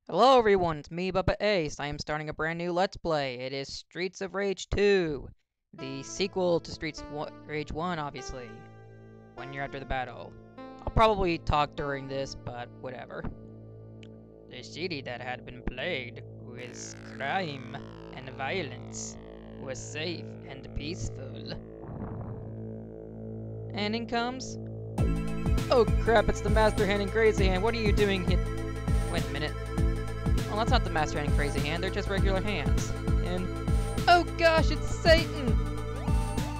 Hello everyone, it's me, Bubba Ace. I am starting a brand new Let's Play. It is Streets of Rage 2, the sequel to Streets of Rage 1, obviously, 1 year after the battle. I'll probably talk during this, but whatever. The city that had been plagued with crime and violence was safe and peaceful. And in comes... Oh crap, it's the Master Hand and Crazy Hand. What are you doing here? Wait a minute. Well, that's not the Master Hand and Crazy Hand, they're just regular hands. And... oh gosh, it's Satan!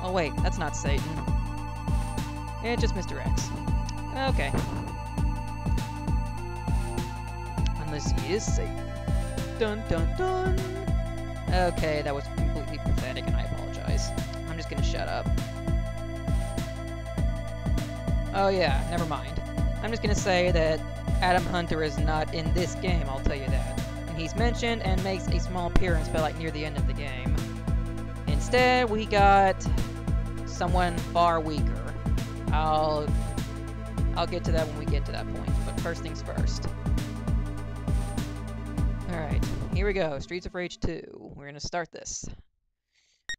Oh wait, that's not Satan. It's just Mr. X. Okay. Unless he is Satan. Dun dun dun! Okay, that was completely pathetic and I apologize. I'm just gonna shut up. Oh yeah, never mind. I'm just gonna say that Adam Hunter is not in this game, I'll tell you that. And he's mentioned and makes a small appearance but like near the end of the game. Instead, we got someone far weaker. I'll get to that when we get to that point, but first things first. Alright, here we go, Streets of Rage 2. We're gonna start this.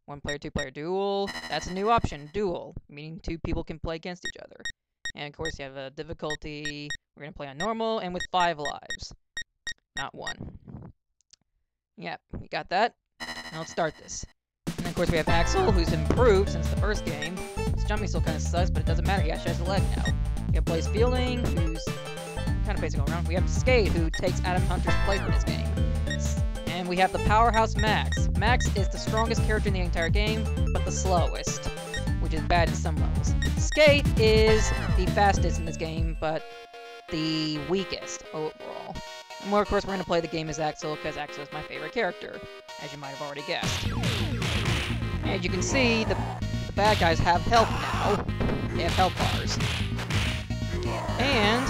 1 player, 2 player duel. That's a new option, duel, meaning 2 people can play against each other. And of course you have a difficulty, we're going to play on normal, and with 5 lives. Not 1. Yep, we got that. Now let's start this. And of course we have Axel, who's improved since the first game. His jumping still kind of sucks, but it doesn't matter, he actually has a leg now. We have Blaze Fielding, who's kind of basic all around. We have Skate, who takes Adam Hunter's place in this game. And we have the powerhouse Max. Max is the strongest character in the entire game, but the slowest, which is bad in some levels. Skate is the fastest in this game, but the weakest overall. And more, of course, we're going to play the game as Axel, because Axel is my favorite character, as you might have already guessed. As you can see, the bad guys have health now. They have health bars. And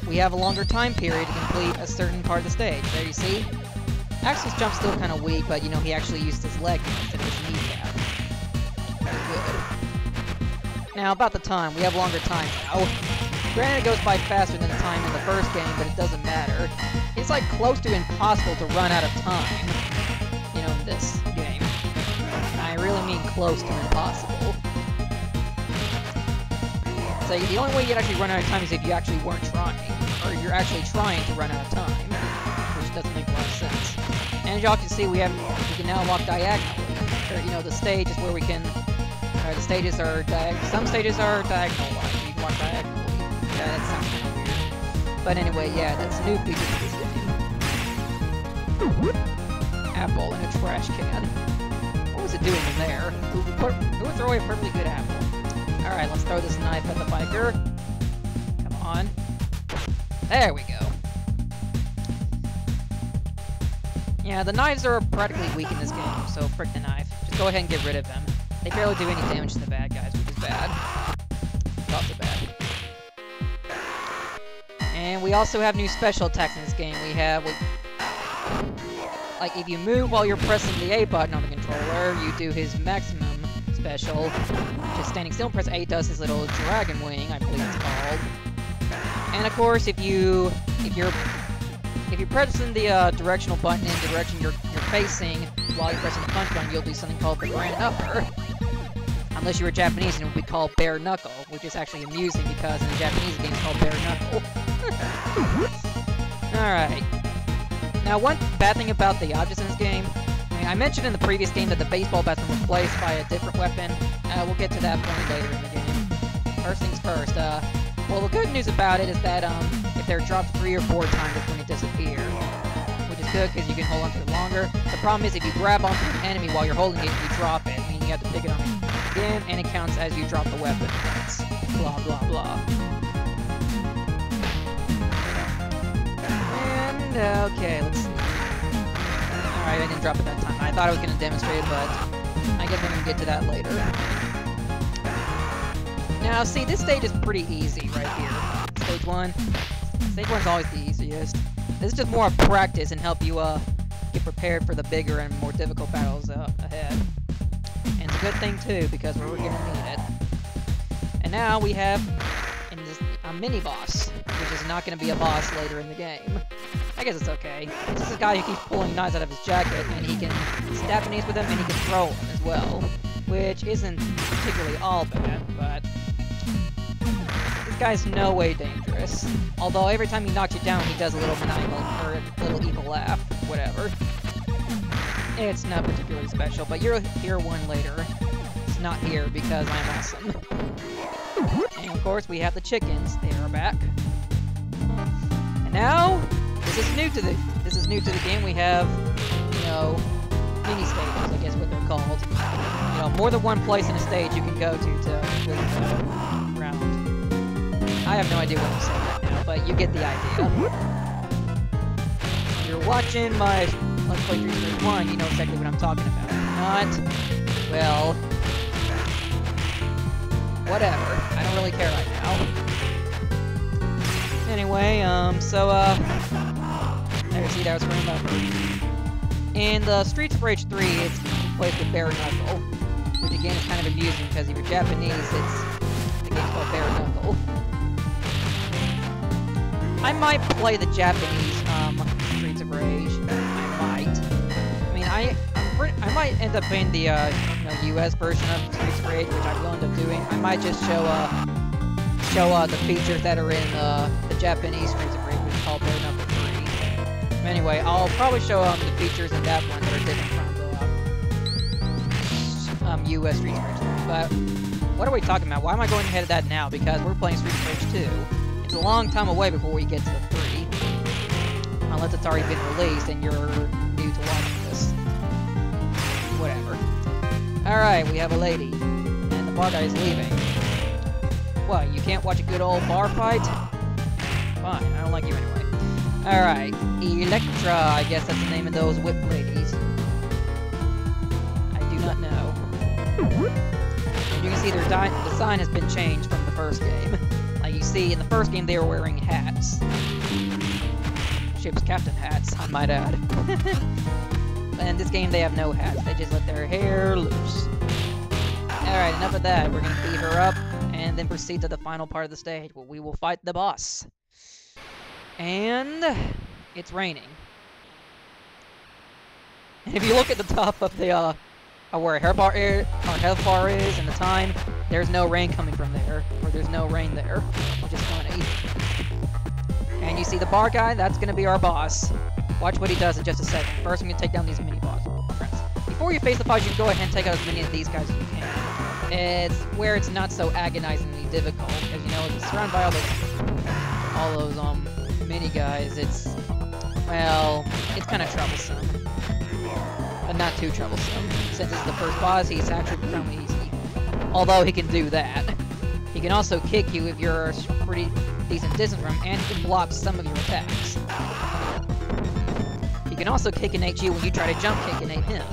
we have a longer time period to complete a certain part of the stage. There you see. Axel's jump's still kind of weak, but you know, he actually used his leg instead of his kneecap. Very good. Now, about the time. We have longer time now. Granted, it goes by faster than the time in the first game, but it doesn't matter. It's like close to impossible to run out of time, you know, in this game. And I really mean close to impossible. So the only way you'd actually run out of time is if you actually weren't trying, or you're actually trying to run out of time, which doesn't make a lot of sense. And as y'all can see, we can now walk diagonally. Or, you know, the stage is where we can, the stages are some stages are diagonal, like you can walk diagonally. Yeah, that sounds kind of weird. But anyway, yeah, that's a new feature to this game. Apple in a trash can. What was it doing in there? Who would throw away a perfectly good apple? Alright, let's throw this knife at the biker. Come on. There we go. Yeah, the knives are practically weak in this game, so frick the knife. Just go ahead and get rid of them. They barely do any damage to the bad guys, which is bad. Not so bad. And we also have new special attacks in this game. We have, like, if you move while you're pressing the A button on the controller, you do his maximum special. Just standing still and press A does his little dragon wing, I believe it's called. And of course, if you're pressing the directional button in the direction you're facing while you're pressing the punch button, you'll do something called the grand upper. Unless you were Japanese, and it would be called bare knuckle, which is actually amusing because in the Japanese game it's called bare knuckle. Alright. Now, one bad thing about the objects in this game, I mentioned in the previous game that the baseball bat's been replaced by a different weapon. We'll get to that point later in the game. First things first, well, the good news about it is that, if they're dropped 3 or 4 times, it's going to disappear. Which is good, because you can hold onto it longer. The problem is, if you grab onto an enemy while you're holding it, you drop it, meaning you have to pick it up again, and it counts as you drop the weapon. That's blah, blah, blah. And, okay, let's see. Alright, I didn't drop it that time. I thought I was going to demonstrate it, but I guess we're going to get to that later. Now, see, this stage is pretty easy right here. Stage 1. Stage 1 is always the easiest. This is just more of practice and help you get prepared for the bigger and more difficult battles ahead. And it's a good thing, too, because we're going to need it. And now we have... I'm mini-boss, which is not going to be a boss later in the game. I guess it's okay. It's just a guy who keeps pulling knives out of his jacket, and he can stab enemies with them, and he can throw them as well, which isn't particularly all bad, but this guy's no way dangerous. Although every time he knocks you down, he does a little maniacal, or a little evil laugh, whatever. It's not particularly special, but you'll hear one later. It's not here because I'm awesome. And of course, we have the chickens. They are back. And now, this is new to the game. We have, you know, mini stages, I guess what they're called. You know, more than one place in a stage you can go to really go around. I have no idea what I'm saying right now, but you get the idea. If you're watching my Let's Play 331, you know exactly what I'm talking about. If not, well, whatever. I don't really care right now. Anyway, there, see, that was for remember. In the Streets of Rage 3, it's played with bare knuckle, which again is kind of amusing because if you're Japanese, the game's called bare knuckle. I might play the Japanese Streets of Rage. I might. I mean, I might end up playing the US version of Streets of Rage, which I will end up doing. I might just show the features that are in the Japanese Streets of Rage, which is called bare knuckle 3. Anyway, I'll probably show the features in that one that are different from the US Streets of Rage 3. But what are we talking about? Why am I going ahead of that now? Because we're playing Streets of Rage 2. It's a long time away before we get to the 3. Unless it's already been released and you're new to watching this. Whatever. Alright, we have a lady. And the bar guy is leaving. What, you can't watch a good old bar fight? Fine, I don't like you anyway. Alright, Electra, I guess that's the name of those whip ladies. I do not know. And you can see the sign has been changed from the first game. Like you see, in the first game they were wearing hats. Ship's captain hats, I might add. And in this game they have no hats, they just let their hair loose. Alright, enough of that. We're gonna beat her up, and then proceed to the final part of the stage, where we will fight the boss. And it's raining. And if you look at the top of the where our health bar is and the time, there's no rain coming from there, or there's no rain there, which is funny. And you see the bar guy, that's gonna be our boss. Watch what he does in just a second. First, I'm gonna take down these mini boss friends. Before you face the boss, you can go ahead and take out as many of these guys as you can. It's where it's not so agonizingly difficult, because you know it's surrounded by all those mini guys. It's, well, it's kind of troublesome, but not too troublesome. Since it's the first boss, he's actually become easy. Although he can do that. He can also kick you if you're a pretty decent distance from him, and he can block some of your attacks. He can also kick innate you when you try to jump kick innate him.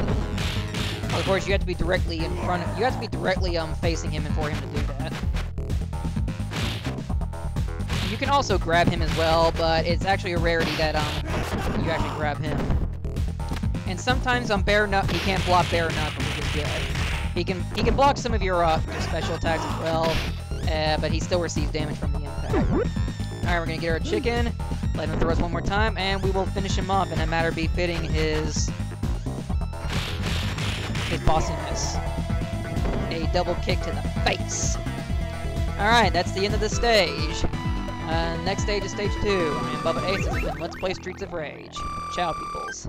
Of course, you have to be directly in front of, you have to be directly facing him and for him to do that. You can also grab him as well, but it's actually a rarity that you actually grab him. And sometimes bare knuckle, he can't block bare knuckle, which is good. He can block some of your special attacks as well, but he still receives damage from the impact. Alright, we're gonna get our chicken, let him throw us one more time, and we will finish him off in a matter befitting his bossiness. A double kick to the face. Alright, that's the end of the stage. Next stage is stage 2. I'm Bubba Axel, and let's play Streets of Rage. Ciao, peoples.